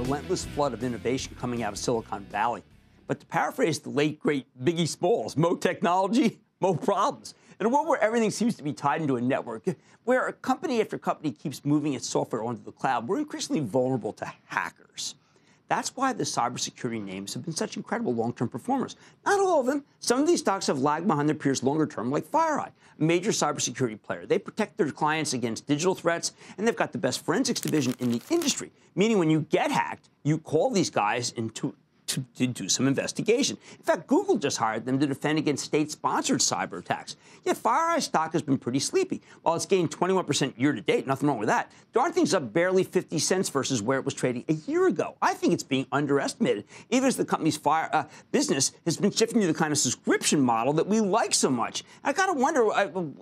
relentless flood of innovation coming out of Silicon Valley. But to paraphrase the late, great Biggie Smalls, mo technology, mo problems. In a world where everything seems to be tied into a network, where company after company keeps moving its software onto the cloud, we're increasingly vulnerable to hackers. That's why the cybersecurity names have been such incredible long-term performers. Not all of them. Some of these stocks have lagged behind their peers longer term, like FireEye, a major cybersecurity player. They protect their clients against digital threats, and they've got the best forensics division in the industry, meaning when you get hacked, you call these guys to do some investigation. In fact, Google just hired them to defend against state-sponsored cyber attacks. Yet FireEye stock has been pretty sleepy. While it's gained 21% year-to-date, nothing wrong with that, darn thing's up barely 50 cents versus where it was trading a year ago. I think it's being underestimated, even as the company's business has been shifting to the kind of subscription model that we like so much. I got to wonder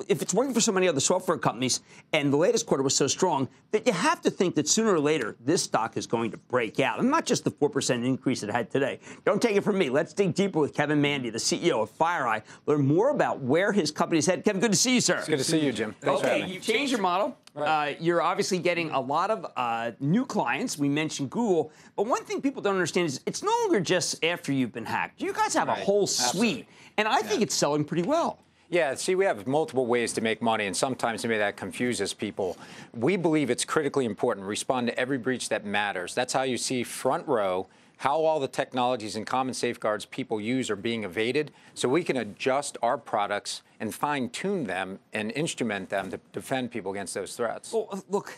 if it's working for so many other software companies, and the latest quarter was so strong, that you have to think that sooner or later, this stock is going to break out. And not just the 4% increase it had today. Don't take it from me. Let's dig deeper with Kevin Mandy, the CEO of FireEye, learn more about where his company's headed. Kevin, good to see you, sir. It's good to see you, Jim. Thanks for having me. You've changed your model. Right. You're obviously getting a lot of new clients. We mentioned Google. But one thing people don't understand is it's no longer just after you've been hacked. You guys have a whole suite. Absolutely. And I think it's selling pretty well. Yeah, see, we have multiple ways to make money, and sometimes maybe that confuses people. We believe it's critically important to respond to every breach that matters. That's how you see front row how all the technologies and common safeguards people use are being evaded, so we can adjust our products and fine-tune them and instrument them to defend people against those threats. Well, look,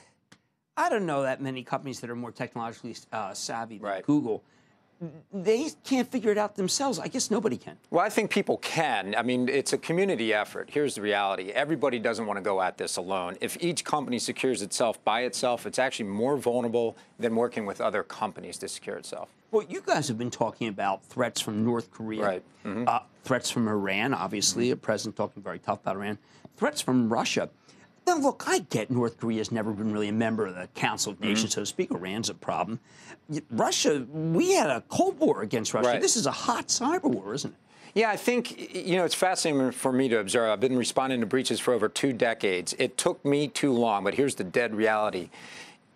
I don't know that many companies that are more technologically savvy than Google. They can't figure it out themselves. I guess nobody can. Well, I think people can. I mean, it's a community effort. Here's the reality. Everybody doesn't want to go at this alone. If each company secures itself by itself, it's actually more vulnerable than working with other companies to secure itself. Well, you guys have been talking about threats from North Korea, threats from Iran, obviously, a president talking very tough about Iran, threats from Russia. Now, look, I get North Korea's never been really a member of the Council of Nations, so to speak. Iran's a problem. Russia, we had a Cold War against Russia. This is a hot cyber war, isn't it? Yeah, I think, you know, it's fascinating for me to observe. I've been responding to breaches for over 2 decades. It took me too long, but here's the dead reality.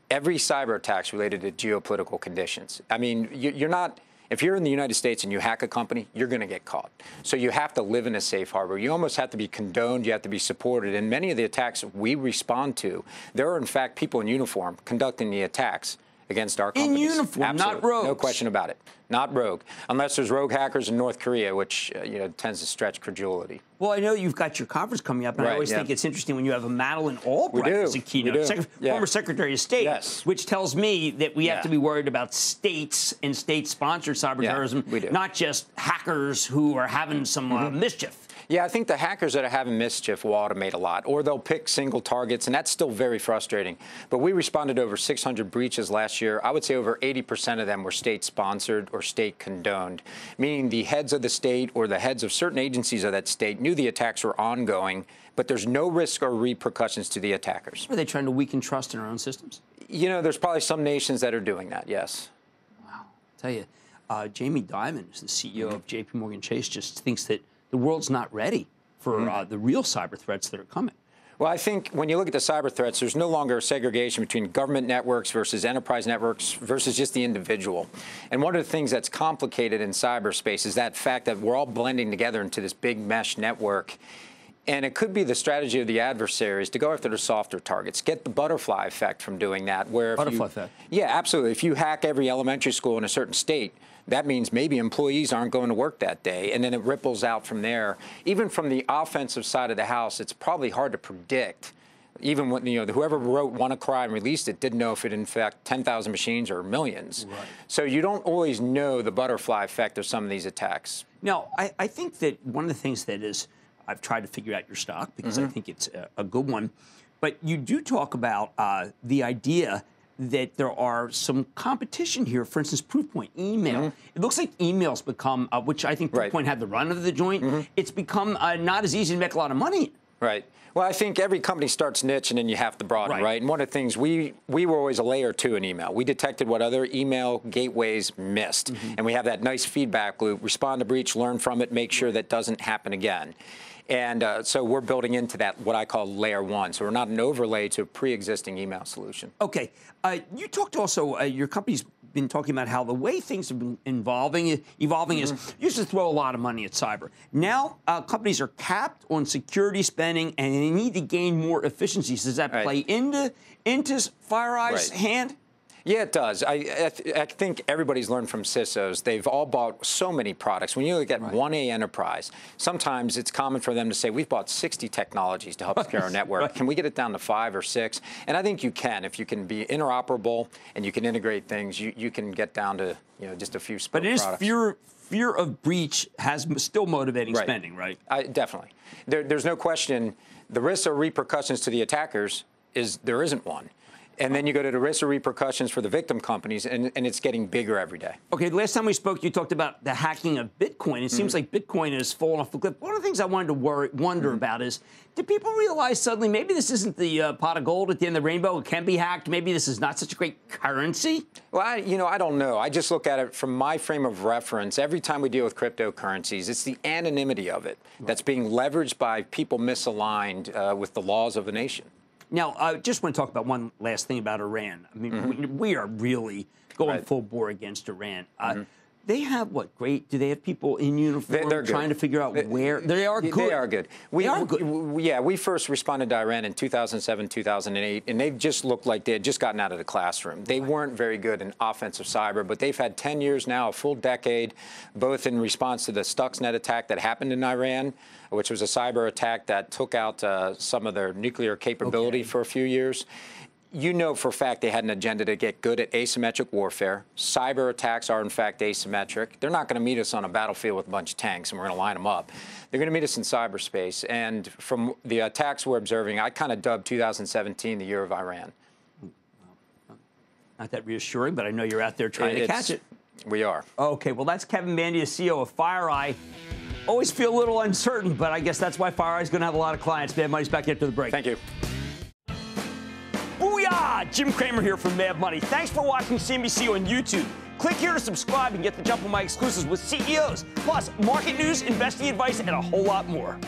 Every cyber attack's related to geopolitical conditions. I mean, you're not... If you're in the United States and you hack a company, you're going to get caught. So you have to live in a safe harbor. You almost have to be condoned. You have to be supported. And many of the attacks we respond to, there are, in fact, people in uniform conducting the attacks against our companies. In uniform, Absolutely. not rogue. No question about it. Not rogue. Unless there's rogue hackers in North Korea, which tends to stretch credulity. Well, I know you've got your conference coming up, and I always think it's interesting when you have a Madeleine Albright as a keynote, former Secretary of State, which tells me that we have to be worried about states and state-sponsored cyber terrorism, not just hackers who are having some mischief. Yeah, I think the hackers that are having mischief will automate a lot, or they'll pick single targets, and that's still very frustrating. But we responded to over 600 breaches last year. I would say over 80% of them were state-sponsored or state-condoned, meaning the heads of the state or the heads of certain agencies of that state knew the attacks were ongoing, but there's no risk or repercussions to the attackers. Are they trying to weaken trust in our own systems? You know, there's probably some nations that are doing that, yes. Wow. I'll tell you, Jamie Dimon, who's the CEO of JP Morgan Chase, just thinks that the world's not ready for the real cyber threats that are coming. Well, I think when you look at the cyber threats, there's no longer a segregation between government networks versus enterprise networks versus just the individual. And one of the things that's complicated in cyberspace is that fact that we're all blending together into this big mesh network. And it could be the strategy of the adversaries to go after the softer targets, get the butterfly effect from doing that. Where butterfly effect? Yeah, absolutely. If you hack every elementary school in a certain state, that means maybe employees aren't going to work that day, and then it ripples out from there. Even from the offensive side of the house, it's probably hard to predict. Even when, whoever wrote WannaCry and released it didn't know if it infect 10,000 machines or millions. Right. So you don't always know the butterfly effect of some of these attacks. Now, I think that one of the things that is, I've tried to figure out your stock because I think it's a good one, but you do talk about the idea that there are some competition here. For instance, Proofpoint, email. It looks like email's become, which I think Proofpoint had the run of the joint, it's become not as easy to make a lot of money. Right. Well, I think every company starts niche and then you have to broaden, right? And one of the things, we were always a layer 2 in email. We detected what other email gateways missed. And we have that nice feedback loop, respond to breach, learn from it, make sure that doesn't happen again. And so we're building into that what I call layer one. So we're not an overlay to a pre-existing email solution. Okay. You talked also, your company's been talking about how the way things have been evolving is you used to throw a lot of money at cyber. Now companies are capped on security spending and they need to gain more efficiencies. Does that play into FireEye's hand? Yeah, it does. I think everybody's learned from CISOs. They've all bought so many products. When you look at 1A enterprise, sometimes it's common for them to say, we've bought 60 technologies to help secure our network. Can we get it down to 5 or 6? And I think you can. If you can be interoperable and you can integrate things, you can get down to just a few spoke products. But it is fear of breach has still motivating spending, right? Definitely. There's no question. The risks or repercussions to the attackers there isn't one. And then you go to the risks or repercussions for the victim companies, and it's getting bigger every day. Okay, last time we spoke, you talked about the hacking of Bitcoin. It seems like Bitcoin has fallen off the cliff. One of the things I wanted to wonder about is, do people realize suddenly maybe this isn't the pot of gold at the end of the rainbow? It can be hacked. Maybe this is not such a great currency? Well, I don't know. I just look at it from my frame of reference. Every time we deal with cryptocurrencies, it's the anonymity of it that's being leveraged by people misaligned with the laws of a nation. Now, I just want to talk about one last thing about Iran. I mean, we are really going full bore against Iran. They have do they have people in uniform trying to figure out where? They are good. They are good. We first responded to Iran in 2007, 2008, and they just looked like they had just gotten out of the classroom. They weren't very good in offensive cyber, but they've had 10 years now, a full decade, both in response to the Stuxnet attack that happened in Iran, which was a cyber attack that took out some of their nuclear capability for a few years. You know for a fact they had an agenda to get good at asymmetric warfare. Cyber attacks are, in fact, asymmetric. They're not going to meet us on a battlefield with a bunch of tanks, and we're going to line them up. They're going to meet us in cyberspace. And from the attacks we're observing, I kind of dubbed 2017 the year of Iran. Not that reassuring, but I know you're out there trying to catch it. We are. Okay, well, that's Kevin Bandia, CEO of FireEye. Always feel a little uncertain, but I guess that's why FireEye is going to have a lot of clients. Mad Money's back after the break. Thank you. Booyah! Jim Cramer here from Mad Money. Thanks for watching CNBC on YouTube. Click here to subscribe and get the jump on my exclusives with CEOs, plus market news, investing advice, and a whole lot more.